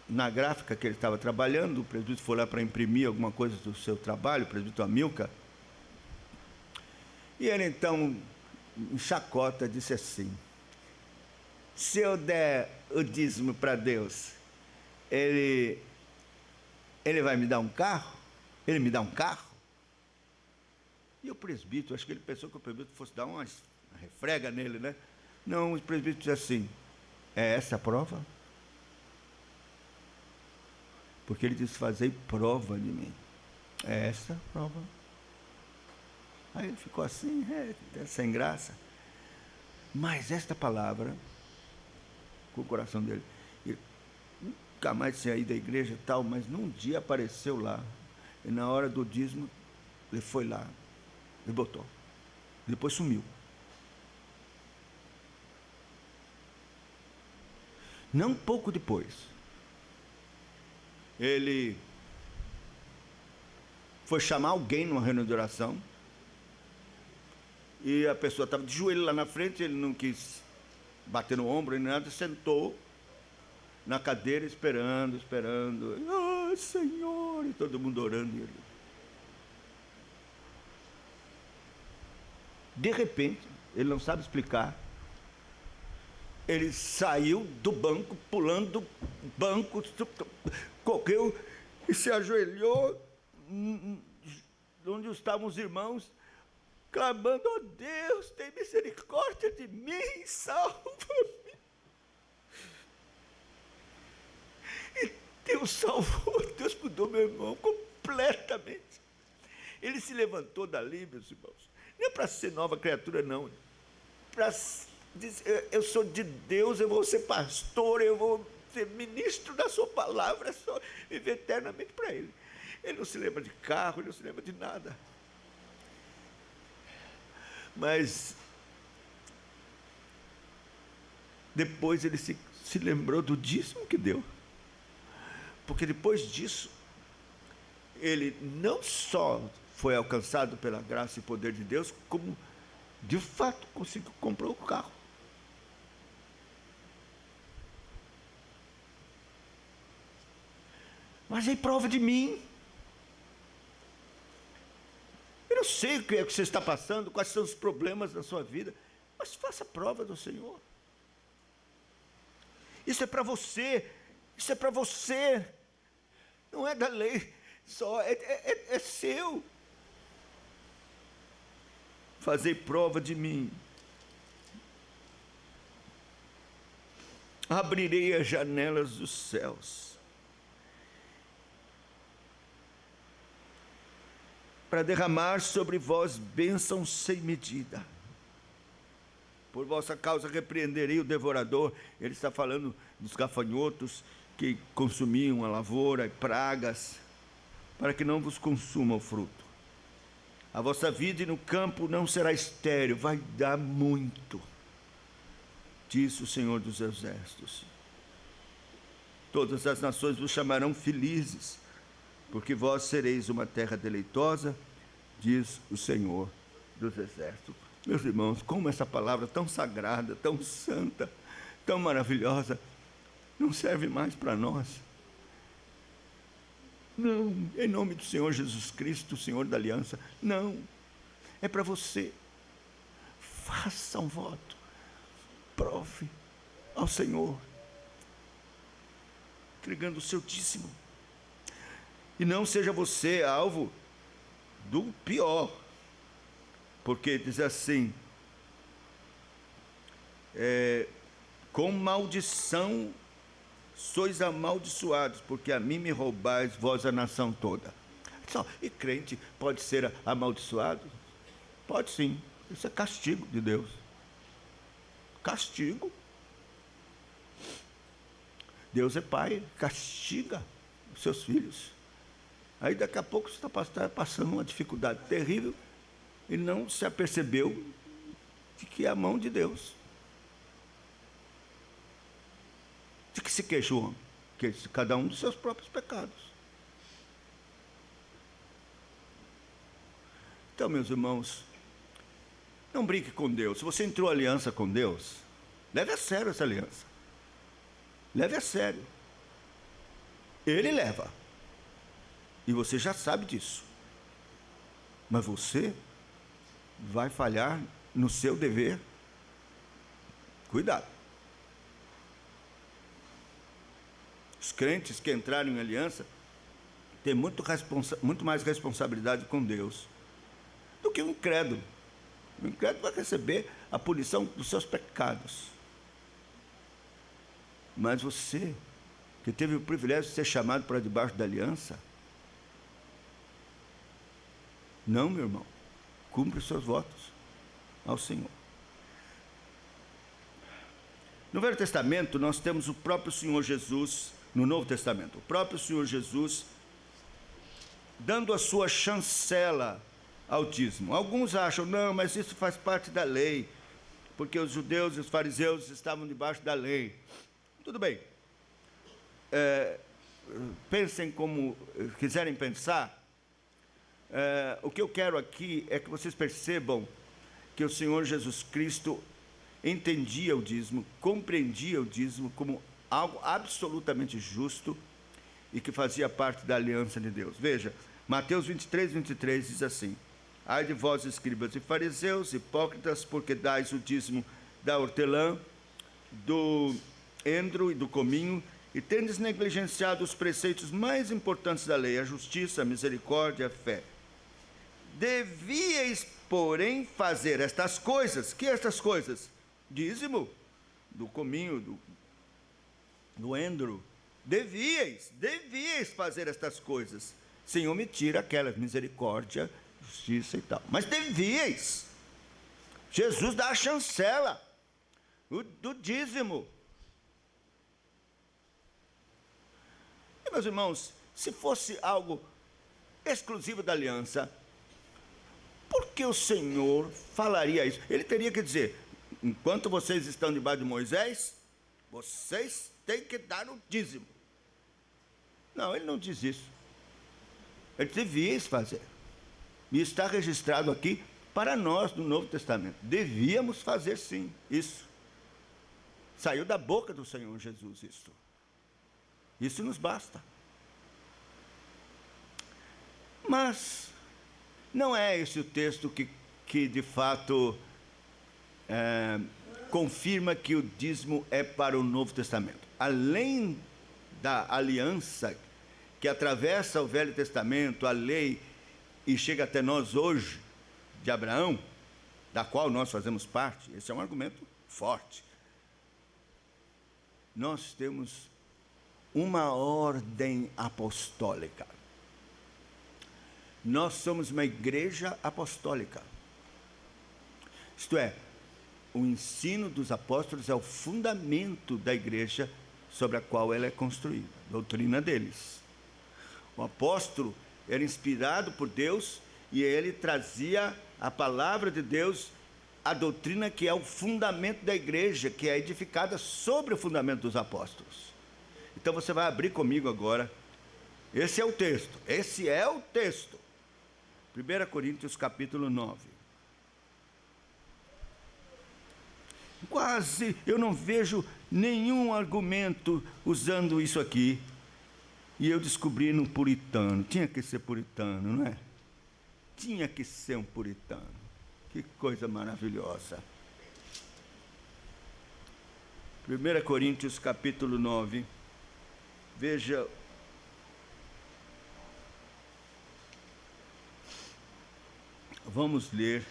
S1: na gráfica que ele estava trabalhando. O presbítero foi lá para imprimir alguma coisa do seu trabalho, o presbítero Amilcar. E ele então, em chacota, disse assim: se eu der o dízimo para Deus, ele vai me dar um carro? Ele me dá um carro? E o presbítero, acho que ele pensou que o presbítero fosse dar uma refrega nele, né? Não, o presbítero disse assim: é essa a prova? Porque ele disse: fazei prova de mim. É essa a prova? Aí ele ficou assim, sem graça. Mas esta palavra, com o coração dele, ele nunca mais tinha ido à igreja e tal, mas num dia apareceu lá, e na hora do dízimo, ele foi lá, e botou. Depois sumiu. Não pouco depois, ele foi chamar alguém numa reunião de oração, e a pessoa estava de joelho lá na frente. Ele não quis bater no ombro nem nada, sentou na cadeira esperando. Senhor! E todo mundo orando. E ele... De repente, ele não sabe explicar, ele saiu do banco, pulando do banco, correu e se ajoelhou onde estavam os irmãos clamando: ó Deus, tem misericórdia de mim, salva-me. E Deus salvou, Deus mudou meu irmão completamente. Ele se levantou dali, meus irmãos, não é para ser nova criatura, não, para dizer: eu sou de Deus, eu vou ser pastor, eu vou ser ministro da sua palavra, só viver eternamente para Ele. Ele não se lembra de carro, ele não se lembra de nada. Mas depois ele se lembrou do dízimo que deu. Porque depois disso, ele não só foi alcançado pela graça e poder de Deus, como de fato conseguiu comprar o carro. Mas aí prova de mim. Eu não sei o que é que você está passando, quais são os problemas da sua vida, mas faça prova do Senhor. Isso é para você, isso é para você, não é da lei só, é seu. Fazei prova de mim. Abrirei as janelas dos céus para derramar sobre vós bênçãos sem medida. Por vossa causa repreenderei o devorador. Ele está falando dos gafanhotos que consumiam a lavoura, pragas, para que não vos consuma o fruto. A vossa vida no campo não será estéril, vai dar muito, diz o Senhor dos Exércitos. Todas as nações vos chamarão felizes, porque vós sereis uma terra deleitosa, diz o Senhor dos Exércitos. Meus irmãos, como essa palavra tão sagrada, tão santa, tão maravilhosa, não serve mais para nós. Não, em nome do Senhor Jesus Cristo, o Senhor da aliança, não, é para você. Faça um voto, prove ao Senhor, entregando o seu dízimo. E não seja você alvo do pior, porque diz assim: com maldição sois amaldiçoados, porque a mim me roubais, vós a nação toda. E crente pode ser amaldiçoado? Pode sim, isso é castigo de Deus. Castigo. Deus é pai, castiga os seus filhos. Aí daqui a pouco você está passando uma dificuldade terrível e não se apercebeu de que é a mão de Deus. De que se queixou? Que cada um dos seus próprios pecados. Então, meus irmãos, não brinque com Deus. Se você entrou em aliança com Deus, leve a sério essa aliança. Leve a sério. Ele leva. E você já sabe disso. Mas você vai falhar no seu dever. Cuidado. Os crentes que entraram em aliança têm muito mais responsabilidade com Deus do que o incrédulo. O incrédulo vai receber a punição dos seus pecados. Mas você, que teve o privilégio de ser chamado para debaixo da aliança, não, meu irmão, cumpre os seus votos ao Senhor. No Velho Testamento, nós temos o próprio Senhor Jesus. No Novo Testamento, o próprio Senhor Jesus dando a sua chancela ao dízimo. Alguns acham: não, mas isso faz parte da lei, porque os judeus e os fariseus estavam debaixo da lei. Tudo bem. Pensem como quiserem pensar. O que eu quero aqui é que vocês percebam que o Senhor Jesus Cristo entendia o dízimo, compreendia o dízimo como algo absolutamente justo e que fazia parte da aliança de Deus. Veja, Mateus 23, 23 diz assim: ai de vós, escribas e fariseus, hipócritas, porque dais o dízimo da hortelã, do endro e do cominho, e tendes negligenciado os preceitos mais importantes da lei, a justiça, a misericórdia e a fé. Devíeis, porém, fazer estas coisas. Que estas coisas? Dízimo do cominho, do endro. Devíeis fazer estas coisas, sem omitir aquelas, misericórdia, justiça e tal. Mas devíeis. Jesus dá a chancela do dízimo. E, meus irmãos, se fosse algo exclusivo da aliança, por que o Senhor falaria isso? Ele teria que dizer: enquanto vocês estão debaixo de Moisés, vocês têm que dar o dízimo. Não, ele não diz isso. Ele devíeis fazer. E está registrado aqui para nós no Novo Testamento. Devíamos fazer sim, isso. Saiu da boca do Senhor Jesus isso. Isso nos basta. Mas não é esse o texto que de fato confirma que o dízimo é para o Novo Testamento. Além da aliança que atravessa o Velho Testamento, a lei, e chega até nós hoje, de Abraão, da qual nós fazemos parte, esse é um argumento forte. Nós temos uma ordem apostólica. Nós somos uma igreja apostólica. Isto é, o ensino dos apóstolos é o fundamento da igreja sobre a qual ela é construída, a doutrina deles. O apóstolo era inspirado por Deus e ele trazia a palavra de Deus, a doutrina que é o fundamento da igreja, que é edificada sobre o fundamento dos apóstolos. Então você vai abrir comigo agora, esse é o texto, 1 Coríntios capítulo 9. Quase eu não vejo nenhum argumento usando isso aqui. E eu descobri no puritano. Tinha que ser puritano, não é? Tinha que ser um puritano. Que coisa maravilhosa. 1 Coríntios capítulo 9. Veja. Vamos ler.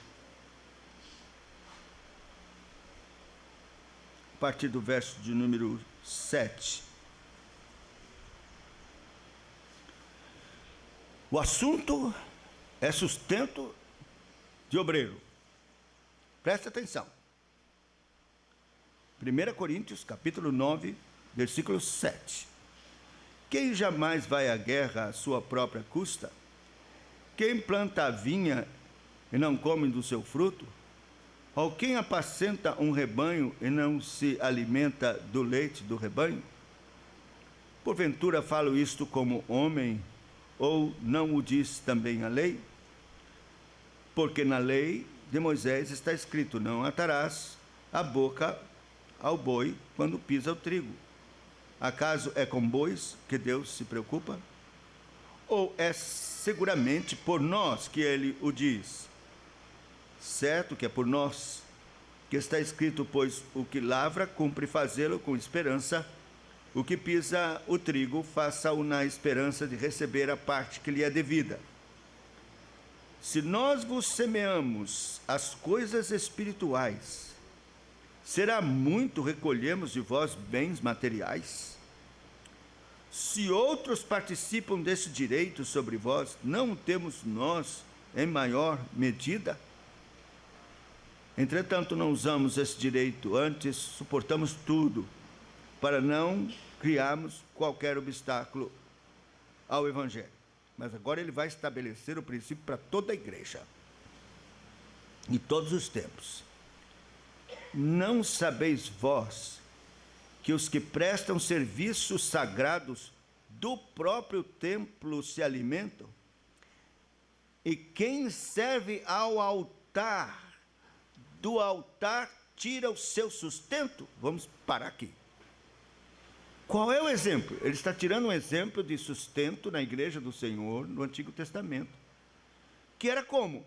S1: A partir do verso de número 7. O assunto é sustento de obreiro. Preste atenção. 1 Coríntios, capítulo 9, versículo 7. Quem jamais vai à guerra à sua própria custa? Quem planta a vinha e não come do seu fruto? Ou quem apacenta um rebanho e não se alimenta do leite do rebanho? Porventura falo isto como homem, ou não o diz também a lei? Porque na lei de Moisés está escrito: não atarás a boca ao boi quando pisa o trigo. Acaso é com bois que Deus se preocupa? Ou é seguramente por nós que ele o diz? Certo que é por nós, que está escrito: pois o que lavra cumpre fazê-lo com esperança, o que pisa o trigo, faça-o na esperança de receber a parte que lhe é devida. Se nós vos semeamos as coisas espirituais, será muito recolhemos de vós bens materiais? Se outros participam desse direito sobre vós, não o temos nós em maior medida? Entretanto, não usamos esse direito, antes suportamos tudo, para não criarmos qualquer obstáculo ao Evangelho. Mas agora ele vai estabelecer o princípio para toda a igreja, em todos os tempos. Não sabeis vós que os que prestam serviços sagrados do próprio templo se alimentam? E quem serve ao altar, do altar tira o seu sustento? Vamos parar aqui. Qual é o exemplo? Ele está tirando um exemplo de sustento na igreja do Senhor no Antigo Testamento. Que era como?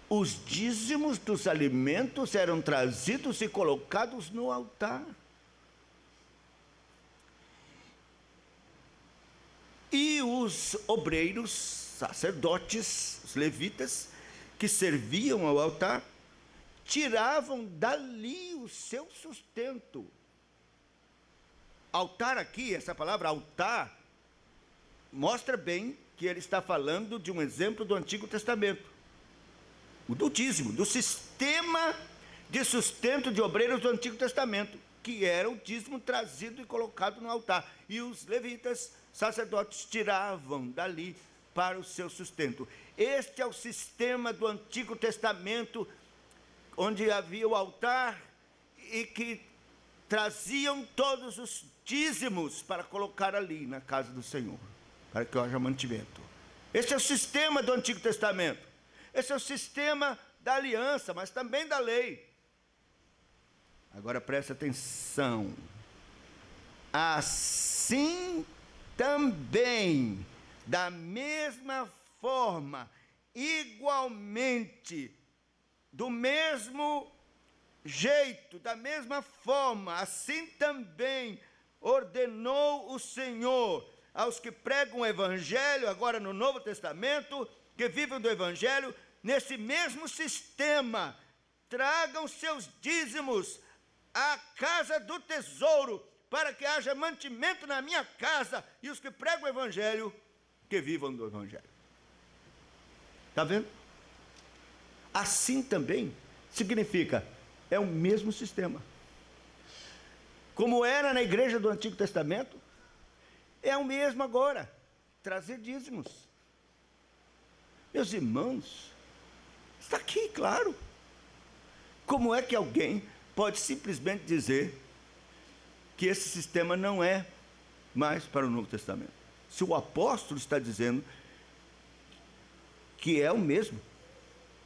S1: Os dízimos dos alimentos eram trazidos e colocados no altar. E os obreiros sacerdotes, os levitas, que serviam ao altar, tiravam dali o seu sustento. Altar aqui, essa palavra altar, mostra bem que ele está falando de um exemplo do Antigo Testamento. O do dízimo, do sistema de sustento de obreiros do Antigo Testamento, que era o dízimo trazido e colocado no altar. E os levitas, sacerdotes, tiravam dali para o seu sustento. Este é o sistema do Antigo Testamento, onde havia o altar e que traziam todos os dízimos para colocar ali na casa do Senhor, para que haja mantimento. Esse é o sistema do Antigo Testamento. Esse é o sistema da aliança, mas também da lei. Agora preste atenção. Assim também, da mesma forma, igualmente, do mesmo jeito, da mesma forma, assim também ordenou o Senhor aos que pregam o Evangelho, agora no Novo Testamento, que vivem do Evangelho, nesse mesmo sistema, tragam seus dízimos à casa do tesouro, para que haja mantimento na minha casa, e os que pregam o Evangelho, que vivam do Evangelho. Está vendo? Assim também significa, é o mesmo sistema. Como era na igreja do Antigo Testamento, é o mesmo agora, trazer dízimos. Meus irmãos, está aqui, claro. Como é que alguém pode simplesmente dizer que esse sistema não é mais para o Novo Testamento? Se o apóstolo está dizendo que é o mesmo,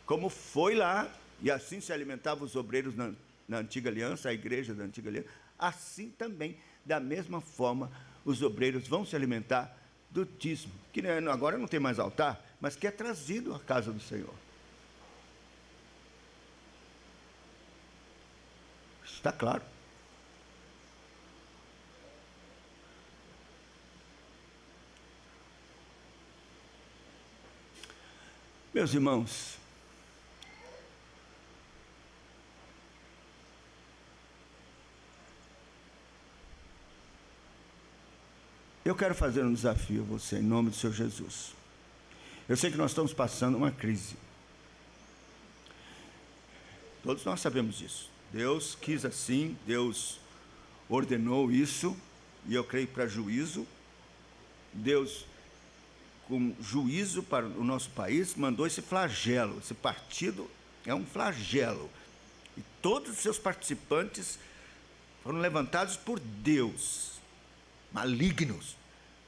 S1: como foi lá, e assim se alimentavam os obreiros na Antiga Aliança, a igreja da Antiga Aliança, assim também, da mesma forma, os obreiros vão se alimentar do dízimo, que agora não tem mais altar, mas que é trazido à casa do Senhor. Está claro? Meus irmãos, eu quero fazer um desafio a você, em nome do Senhor Jesus. Eu sei que nós estamos passando uma crise. Todos nós sabemos disso. Deus quis assim, Deus ordenou isso, e eu creio para juízo. Deus, com juízo para o nosso país, mandou esse flagelo. Esse partido é um flagelo. E todos os seus participantes foram levantados por Deus, malignos,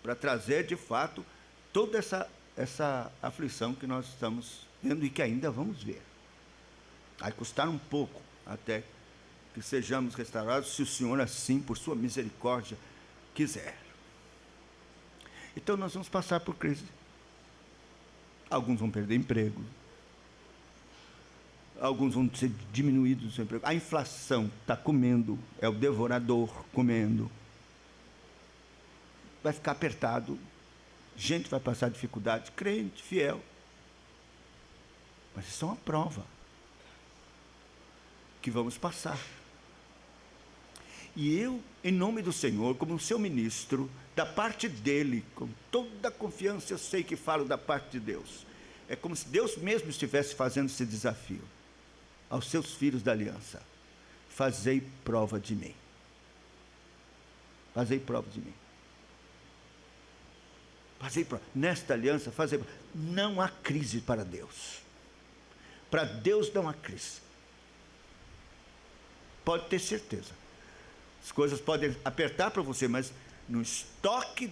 S1: para trazer de fato toda essa aflição que nós estamos vendo e que ainda vamos ver. Vai custar um pouco até que sejamos restaurados, se o Senhor assim, por sua misericórdia, quiser. Então nós vamos passar por crise. Alguns vão perder emprego. Alguns vão ser diminuídos do seu emprego. A inflação está comendo, é o devorador comendo. Vai ficar apertado. Gente vai passar dificuldade, crente, fiel. Mas isso é uma prova que vamos passar. E eu, em nome do Senhor, como seu ministro, da parte dele, com toda a confiança, eu sei que falo da parte de Deus. É como se Deus mesmo estivesse fazendo esse desafio aos seus filhos da aliança. Fazei prova de mim. Fazei prova de mim. Fazei prova. Nesta aliança, fazei prova. Não há crise para Deus. Para Deus não há crise. Pode ter certeza. As coisas podem apertar para você, mas no estoque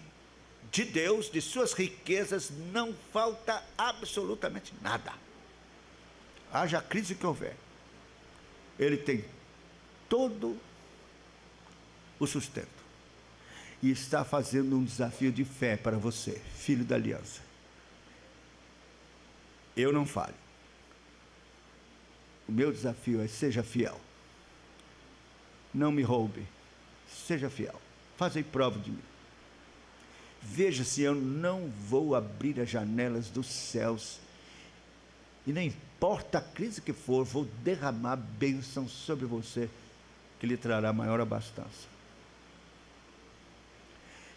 S1: de Deus, de suas riquezas, não falta absolutamente nada. Haja a crise que houver, Ele tem todo o sustento. E está fazendo um desafio de fé para você, filho da aliança. Eu não falho. O meu desafio é: seja fiel. Não me roube. Seja fiel. Fazei prova de mim. Veja se eu não vou abrir as janelas dos céus, e não importa a crise que for, vou derramar bênção sobre você, que lhe trará maior abastança.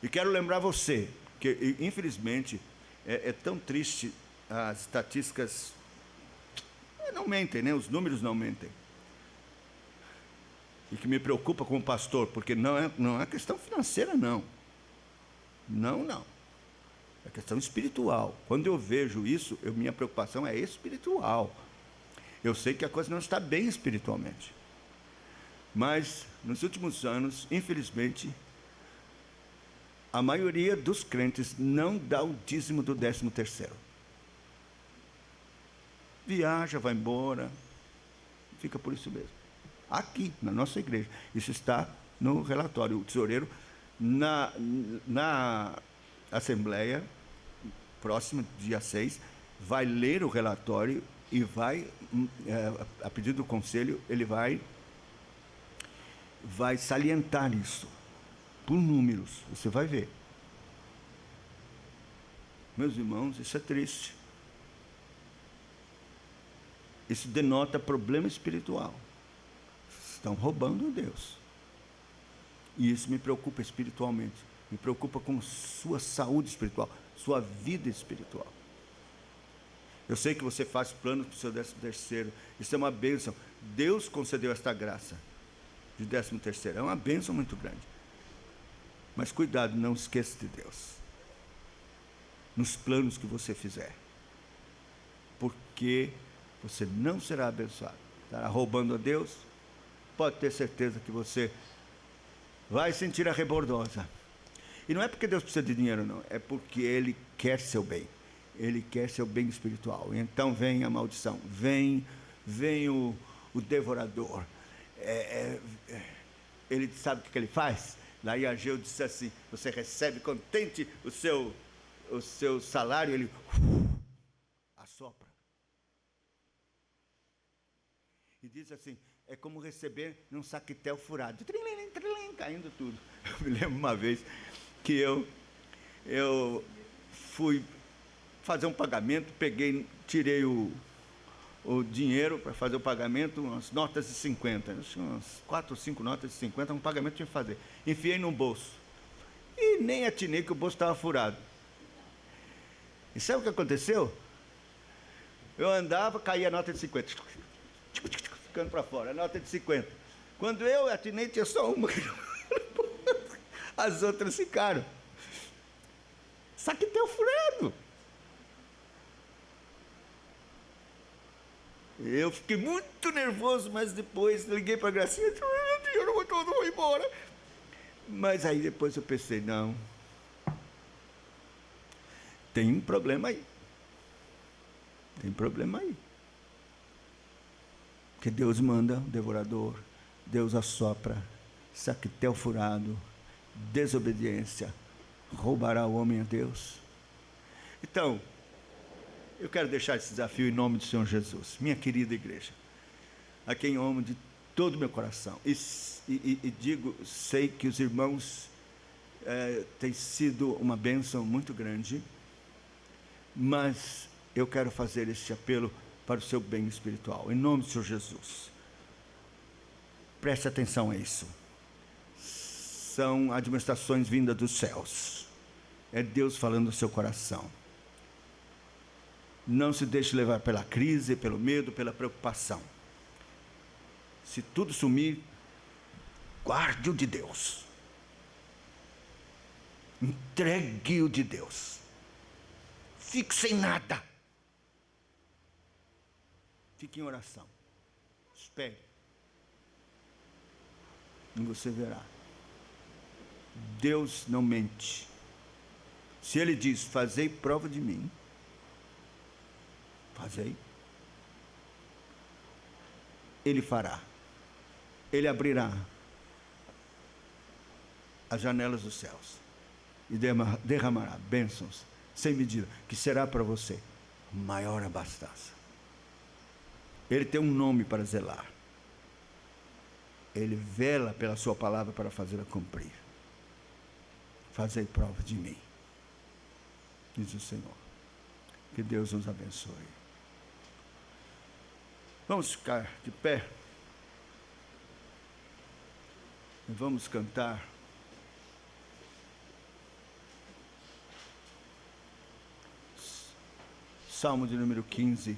S1: E quero lembrar você, que infelizmente é tão triste, as estatísticas não mentem, né? Os números não mentem. E que me preocupa como pastor, porque não é questão financeira, não. Não. É questão espiritual. Quando eu vejo isso, minha preocupação é espiritual. Eu sei que a coisa não está bem espiritualmente. Mas, nos últimos anos, infelizmente, a maioria dos crentes não dá o dízimo do 13º. Viaja, vai embora, fica por isso mesmo. Aqui, na nossa igreja. Isso está no relatório. O tesoureiro, na Assembleia, próximo, dia 6, vai ler o relatório e vai, a pedido do conselho, ele vai salientar isso, por números, você vai ver. Meus irmãos, isso é triste. Isso denota problema espiritual. Estão roubando Deus. E isso me preocupa espiritualmente. Me preocupa com sua saúde espiritual, sua vida espiritual. Eu sei que você faz planos para o seu 13º. Isso é uma bênção. Deus concedeu esta graça de 13º. É uma bênção muito grande. Mas cuidado, não esqueça de Deus nos planos que você fizer. Porque você não será abençoado. Estará roubando a Deus. Pode ter certeza que você vai sentir a rebordosa. E não é porque Deus precisa de dinheiro, não. É porque Ele quer seu bem. Ele quer seu bem espiritual. Então vem a maldição. Vem o devorador. Ele sabe o que ele faz? Lá em Ageu disse assim: você recebe contente o seu salário, ele assopra. E diz assim: é como receber num saquetel furado, trilim, trilim, caindo tudo. Eu me lembro uma vez que eu fui fazer um pagamento, tirei o dinheiro para fazer o pagamento, umas notas de 50, umas 4 ou 5 notas de 50, um pagamento tinha que fazer. Enfiei no bolso. E nem atinei que o bolso estava furado. E sabe o que aconteceu? Eu andava, caía a nota de 50, ficando para fora, a nota de 50. Quando eu atinei, tinha só uma. As outras ficaram. Saquetel furado. Eu fiquei muito nervoso, mas depois liguei para a Gracinha e disse: meu dinheiro todo foi embora. Mas aí depois eu pensei: não, tem um problema aí. Tem problema aí. Porque Deus manda o devorador, Deus assopra, saquetel furado, desobediência, roubará o homem a Deus. Então, eu quero deixar esse desafio em nome do Senhor Jesus, minha querida igreja, a quem eu amo de todo o meu coração. E digo, sei que os irmãos têm sido uma bênção muito grande, mas eu quero fazer este apelo para o seu bem espiritual, em nome do Senhor Jesus. Preste atenção a isso. São administrações vindas dos céus. É Deus falando no seu coração. Não se deixe levar pela crise, pelo medo, pela preocupação. Se tudo sumir, guarde o de Deus. Entregue o de Deus. Fique sem nada. Fique em oração. Espere. E você verá. Deus não mente. Se Ele diz: fazei prova de mim, fazei, Ele fará. Ele abrirá as janelas dos céus e derramará bênçãos sem medida, que será para você maior abastança. Ele tem um nome para zelar. Ele vela pela sua palavra para fazê-la cumprir. Fazei prova de mim. diz o Senhor. Que Deus nos abençoe. Vamos ficar de pé e vamos cantar Salmo de número 15.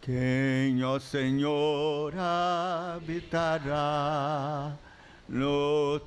S1: Quem, ó Senhor, habitará no